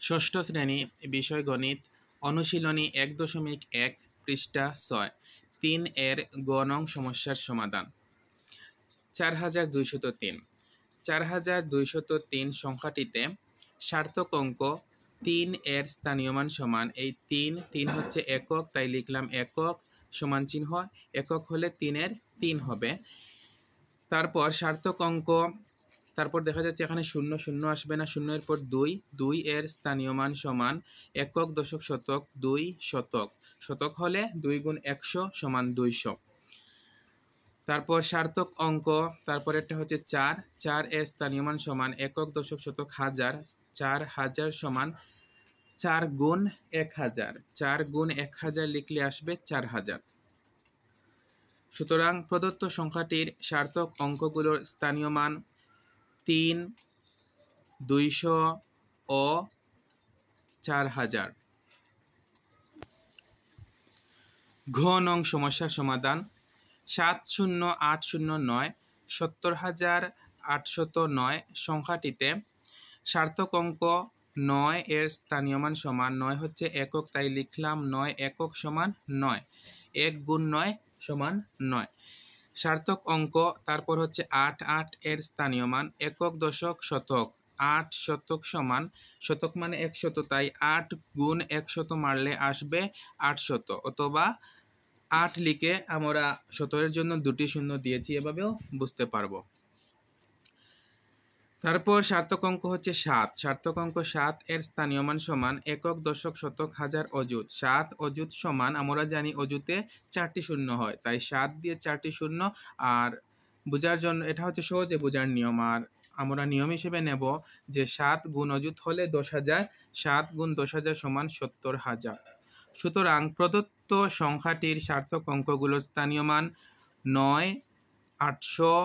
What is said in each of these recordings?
ষষ্ঠ শ্রেণী বিষয় গণিত অনুশীলনী ১.১ পৃষ্ঠা ৬ ৩ এর গ নং সমস্যার সমাধান। ৪,২০৩ ৪,২০৩ সংখ্যাটিতে সার্থক অঙ্ক ৩ এর স্থানীয় মান সমান এই ৩ হচ্ছে একক, তাই লিখলাম একক, সমান চিহ্ন একক হলে ৩ এর ৩ হবে। তারপর সার্থক অঙ্ক, তারপর দেখা যাচ্ছে এখানে 0 আসবে না, 0 এর পর 2 এর স্থানীয় মান সমান একক, দশক, শতক, 2 শতক, শতক হলে 2 গুণ 100 সমান 200। তারপর সার্থক অঙ্ক, তারপর একটা হচ্ছে 4 এর স্থানীয় মান সমান একক, দশক, শতক, হাজার, 4000 সমান 4 গুণ 1000, 4 গুণ 1000 লিখলে আসবে 4000। সুতরাং প্রদত্ত সংখ্যাটির সার্থক অঙ্কগুলোর স্থানীয় মান 3, 200 ও 4000। ঘ নং সমস্যার সমাধান। 70809 70809 সংখ্যাটিতে সার্থক অঙ্ক 9 এর স্থানীয় মান সমান 9 হচ্ছে একক, তাই লিখলাম 9 একক সমান 9, 1 গুণ 9 সমান 9। সার্থক অঙ্ক, তারপর হচ্ছে 8 এর স্থানীয় মান একক, দশক, শতক, 8 শতক সমান, শতক মানে 100, তাই 8 গুণ 100 মারলে আসবে 800, অথবা 8 লিখে আমরা শতকের জন্য 2টি শূন্য দিয়েছি, এভাবেও বুঝতে পারবো। তারপর সার্থক অঙ্ক হচ্ছে 7, সার্থক অঙ্ক 7 এর স্থানীয় মান সমান একক, দশক, শতক, হাজার, অযুত। 7 অযুত সমান, আমরা জানি অযুতে 4টি শূন্য হয়, তাই 7 দিয়ে 4টি শূন্য। আর বোঝার জন্য এটা হচ্ছে সহজে বোঝার নিয়ম, আর আমরা নিয়ম হিসেবে নেব যে 7 গুণ অযুত হলে 10,000, 7 গুণ 10,000 সমান 70,000। সুতরাং প্রদত্ত সংখ্যাটির সার্থক অঙ্কগুলোর স্থানীয় মান 9, 800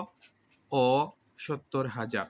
ও 70,000।